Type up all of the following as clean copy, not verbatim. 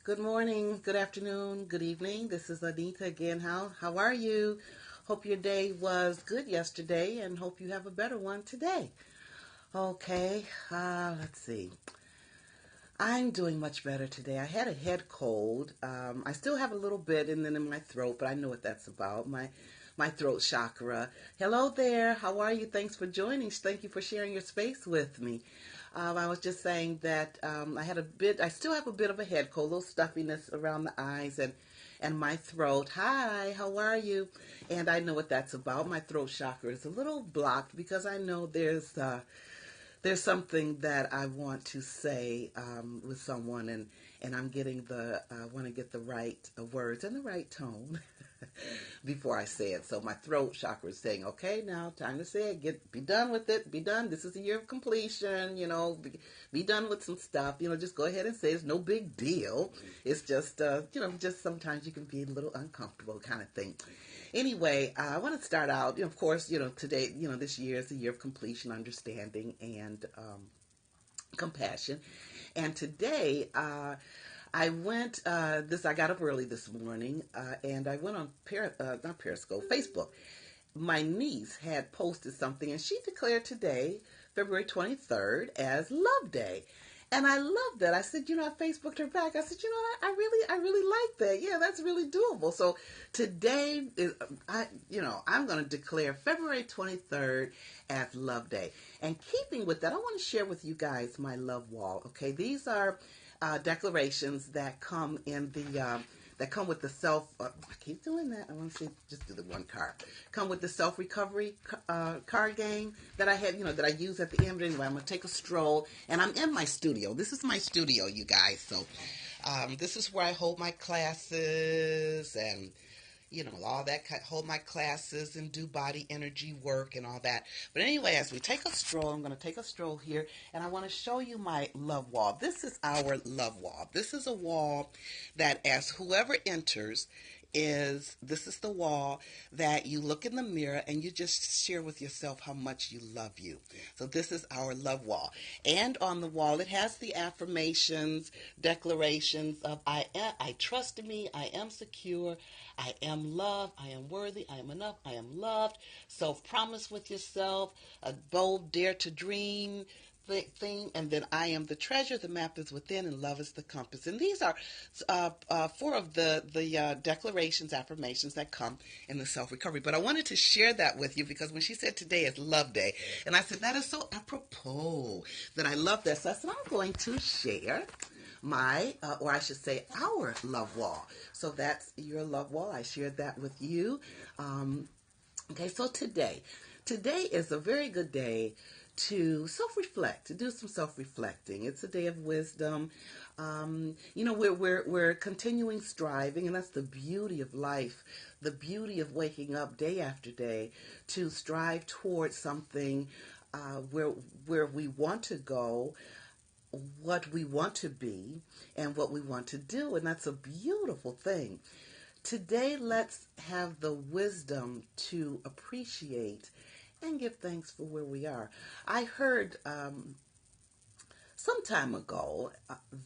Good morning, good afternoon, good evening. This is Anita again. How are you? Hope your day was good yesterday and hope you have a better one today. Okay, let's see. I'm doing much better today. I had a head cold. I still have a little bit and then in my throat, but I know what that's about. My throat chakra. Hello there. How are you? Thanks for joining. Thank you for sharing your space with me. I was just saying that I still have a bit of a head cold, a little stuffiness around the eyes and my throat. Hi, how are you? And I know what that's about. My throat chakra is a little blocked because I know there's something that I want to say with someone, and I'm getting want to get the right words and the right tone before I say it. So my throat chakra is saying, okay, now time to say it. Be done with it. Be done. This is the year of completion. Be done with some stuff. Just go ahead and say it's no big deal. It's just, just sometimes you can be a little uncomfortable kind of thing. Anyway, I want to start out, of course, today, this year is the year of completion, understanding, and compassion. And today, I got up early this morning, and I went on, not Periscope, Facebook. My niece had posted something, and she declared today, February 23rd, as Love Day. And I loved that. I said, I Facebooked her back. I said, I really like that. Yeah, that's really doable. So today, I'm going to declare February 23rd as Love Day. And keeping with that, I want to share with you guys my love wall. Okay, these are declarations that come with the I keep doing that. I want to say just do the one card. Come with the self recovery card game that I have, that I use at the end. But anyway, I'm gonna take a stroll, and I'm in my studio. This is my studio, you guys. So this is where I hold my classes and all that, hold my classes and do body energy work and all that. But anyway, as we take a stroll, I'm going to take a stroll here, and I want to show you my love wall. This is our love wall. This is a wall that, as whoever enters, this is the wall that you look in the mirror and you just share with yourself how much you love you. So this is our love wall. And on the wall it has the affirmations, declarations of I trust in me, I am secure, I am loved, I am worthy, I am enough, I am loved. Self-promise with yourself, a bold dare to dream, theme, and then I am the treasure, the map is within, and love is the compass. And these are four of the declarations, affirmations that come in the self-recovery. But I wanted to share that with you because when she said today is Love Day, and I said that is so apropos that I love that. So I said I'm going to share or I should say our love wall. So that's your love wall. I shared that with you. Okay, so today is a very good day to self-reflect, to do some self-reflecting. It's a day of wisdom. We're continuing striving, and that's the beauty of life, the beauty of waking up day after day to strive towards something where we want to go, what we want to be, and what we want to do, and that's a beautiful thing. Today, let's have the wisdom to appreciate and give thanks for where we are. I heard some time ago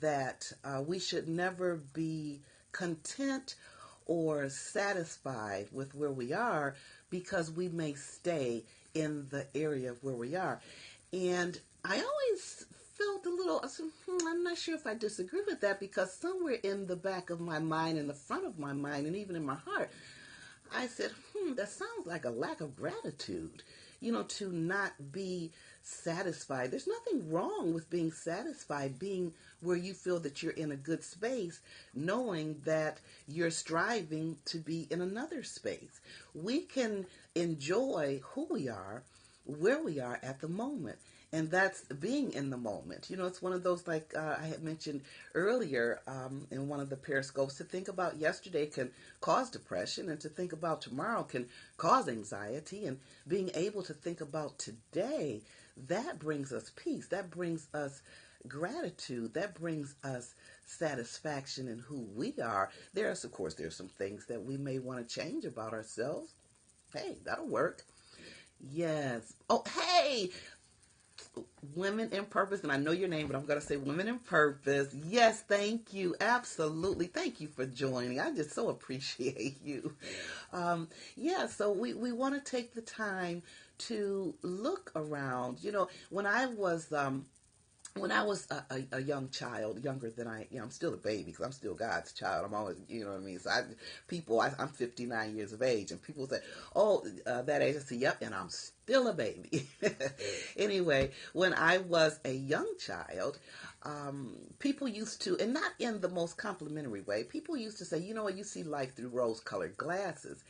that we should never be content or satisfied with where we are because we may stay in the area of where we are. And I always felt a little, I'm not sure if I disagree with that because somewhere in the back of my mind, in the front of my mind, and even in my heart, I said, that sounds like a lack of gratitude, to not be satisfied. There's nothing wrong with being satisfied, being where you feel that you're in a good space, knowing that you're striving to be in another space. We can enjoy who we are, where we are at the moment. And that's being in the moment. It's one of those, like I had mentioned earlier in one of the periscopes, to think about yesterday can cause depression, and to think about tomorrow can cause anxiety. And being able to think about today, that brings us peace. That brings us gratitude. That brings us satisfaction in who we are. There's some things that we may want to change about ourselves. Hey, that'll work. Yes. Oh, hey, Women in Purpose, and I know your name, but I'm going to say Women in Purpose. Yes, thank you. Absolutely. Thank you for joining. I just so appreciate you. Yeah, so we want to take the time to look around. When I was a young child, younger than I'm still a baby because I'm still God's child. I'm always, you know what I mean? So I'm 59 years of age, and people say, oh, that age. I say, yep, and I'm still a baby. Anyway, when I was a young child, people used to, and not in the most complimentary way, people used to say, you know what, you see life through rose-colored glasses.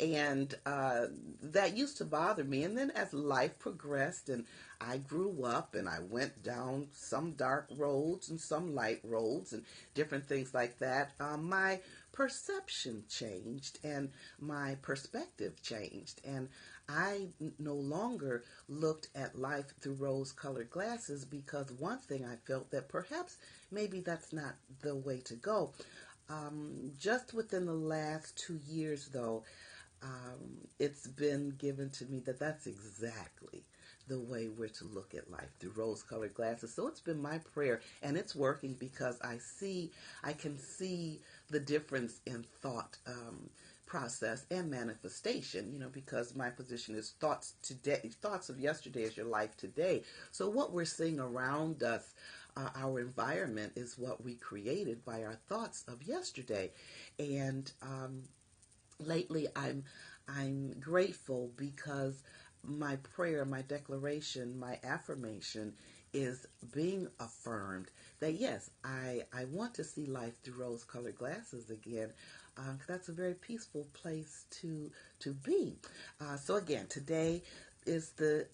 And that used to bother me. And then as life progressed and I grew up and I went down some dark roads and some light roads and different things like that, my perception changed and my perspective changed. And I no longer looked at life through rose-colored glasses because one thing I felt that perhaps maybe that's not the way to go. Just within the last 2 years, though, it's been given to me that that's exactly the way we're to look at life, through rose-colored glasses. So it's been my prayer, and it's working because I can see the difference in thought process and manifestation. Because my position is thoughts today, thoughts of yesterday is your life today. So what we're seeing around us. Our environment is what we created by our thoughts of yesterday, and lately I'm grateful because my prayer, my declaration, my affirmation is being affirmed that yes, I want to see life through rose-colored glasses again. 'Cause that's a very peaceful place to be. So again, today is the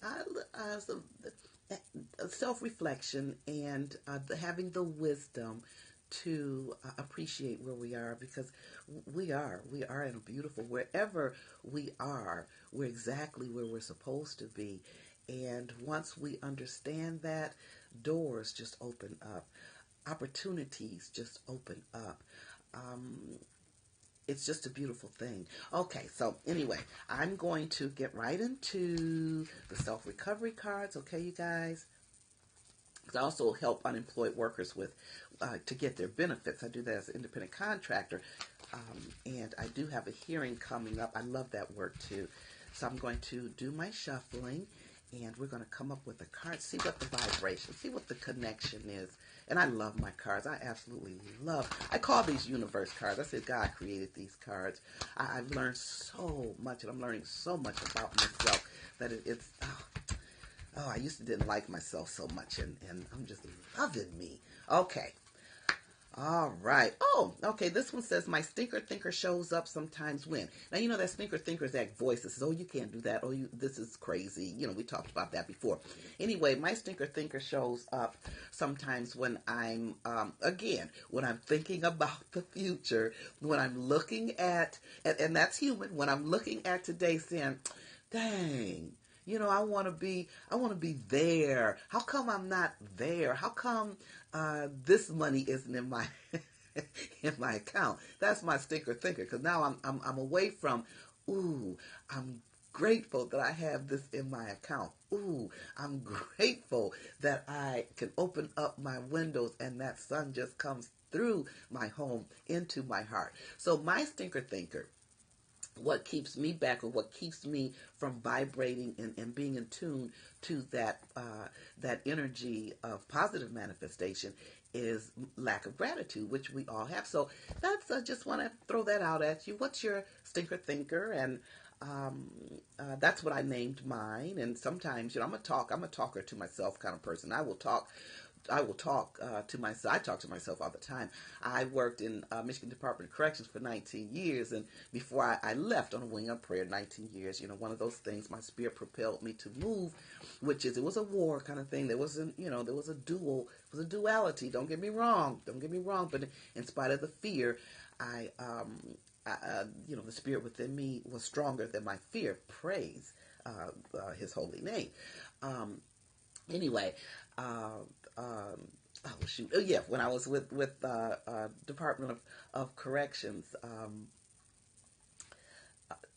self-reflection and having the wisdom to appreciate where we are, because we are in a beautiful, wherever we are, we're exactly where we're supposed to be. And once we understand that, doors just open up, opportunities just open up. It's just a beautiful thing. Okay, so anyway, I'm going to get right into the self-recovery cards, okay, you guys? I also help unemployed workers with to get their benefits. I do that as an independent contractor, and I do have a hearing coming up. I love that work too. So I'm going to do my shuffling, and we're going to come up with a card, see what the vibration, see what the connection is. And I love my cards. I absolutely love. I call these universe cards. I said God created these cards. I've learned so much, and I'm learning so much about myself that it's. I used to didn't like myself so much, and I'm just loving me. Okay. All right. Oh, okay. This one says, my stinker thinker shows up sometimes when. Now, you know that stinker thinker is that voice that says, oh, you can't do that. Oh, this is crazy. We talked about that before. Anyway, my stinker thinker shows up sometimes when I'm, again, when I'm thinking about the future, when I'm looking at, and that's human, when I'm looking at today saying, dang, I want to be there. How come I'm not there? How come this money isn't in my in my account? That's my stinker thinker. Because now I'm away from, ooh, I'm grateful that I have this in my account. Ooh, I'm grateful that I can open up my windows and that sun just comes through my home into my heart. So my stinker thinker, what keeps me back, or what keeps me from vibrating and being in tune to that energy of positive manifestation, is lack of gratitude, which we all have. So that's just want to throw that out at you. What's your stinker thinker? And that's what I named mine. And sometimes, I'm a talker to myself kind of person. I will talk to myself. I talk to myself all the time. I worked in Michigan Department of Corrections for 19 years, and before I left on a wing of prayer, 19 years, one of those things, my spirit propelled me to move, which is, it was a war kind of thing. There wasn't, there was a duality. Don't get me wrong, but in spite of the fear, the spirit within me was stronger than my fear. Praise His holy name. Anyway, oh shoot! Oh yeah, when I was with Department of Corrections.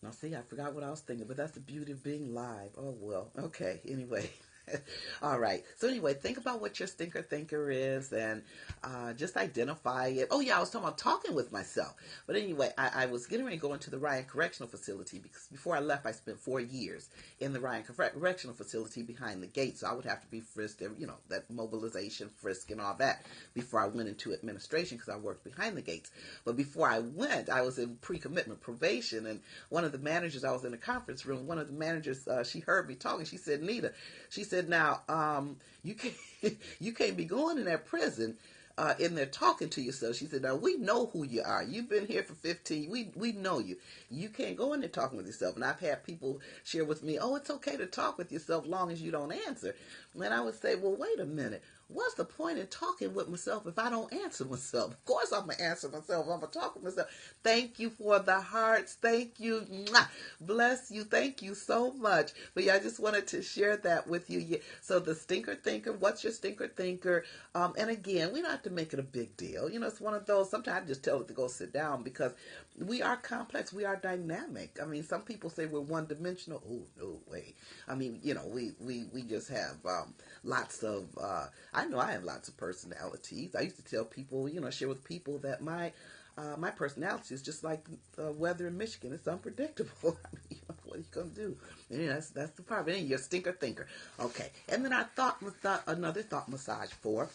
Now see, I forgot what I was thinking, but that's the beauty of being live. Oh well, okay. Anyway, All right. So anyway, think about what your stinker thinker is and just identify it. Oh yeah, I was talking about talking with myself. But anyway, I was getting ready to go into the Ryan Correctional Facility because before I left, I spent 4 years in the Ryan Correctional Facility behind the gate. So I would have to be frisked, that mobilization, frisk, and all that before I went into administration because I worked behind the gates. But before I went, I was in pre-commitment probation, and one of the managers, I was in a conference room. One of the managers, she heard me talking. She said, "Nita," she said, "Now, you can't you can't be going in that prison in there talking to yourself." She said, "Now we know who you are. You've been here for 15. We know you. You can't go in there talking with yourself." And I've had people share with me, "Oh, it's okay to talk with yourself long as you don't answer." And I would say, "Well, wait a minute. What's the point in talking with myself if I don't answer myself? Of course I'm going to answer myself. I'm going to talk with myself." Thank you for the hearts. Thank you. Mwah. Bless you. Thank you so much. But yeah, I just wanted to share that with you. Yeah. So the stinker thinker, what's your stinker thinker? And again, we don't have to make it a big deal. It's one of those, sometimes I just tell it to go sit down because we are complex. We are dynamic. I mean, some people say we're one dimensional. Oh, no way. I mean, we just have lots of, I know I have lots of personalities. I used to tell people, share with people that my personality is just like the weather in Michigan. It's unpredictable. I mean, what are you going to do? And that's the part. But anyway, you're a stinker thinker. Okay. And then another thought massage for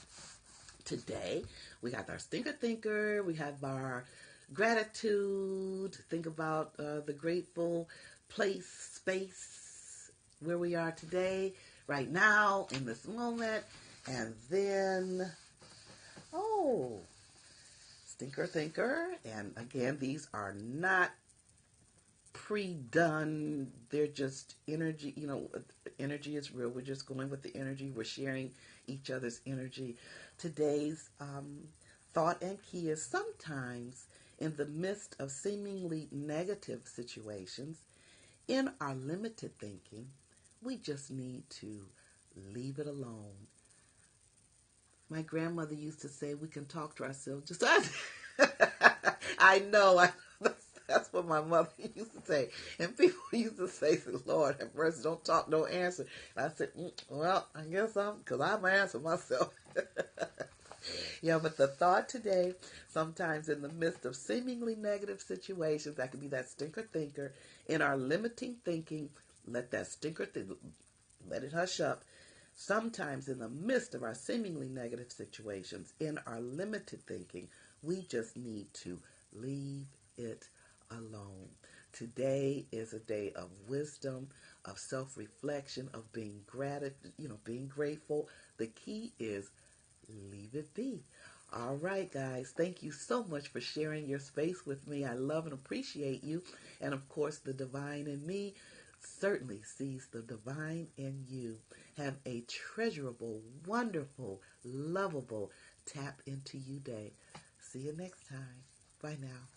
today. We got our stinker thinker. We have our gratitude. Think about the grateful place, space where we are today, right now, in this moment. And then, stinker thinker. And again, these are not pre-done. They're just energy. Energy is real. We're just going with the energy. We're sharing each other's energy. Today's thought and key is sometimes in the midst of seemingly negative situations, in our limited thinking, we just need to leave it alone. My grandmother used to say we can talk to ourselves just as I know. That's what my mother used to say. And people used to say, "Lord have mercy, don't talk, don't answer." And I said, well, I guess because I'm going to answer myself. Yeah, but the thought today, sometimes in the midst of seemingly negative situations, that could be that stinker thinker, in our limiting thinking, let that stinker let it hush up. Sometimes in the midst of our seemingly negative situations, in our limited thinking, we just need to leave it alone. Today is a day of wisdom, of self-reflection, of being being grateful. The key is leave it be. All right, guys. Thank you so much for sharing your space with me. I love and appreciate you. And of course, the divine in me certainly sees the divine in you. Have a treasurable, wonderful, lovable tap into you day. See you next time. Bye now.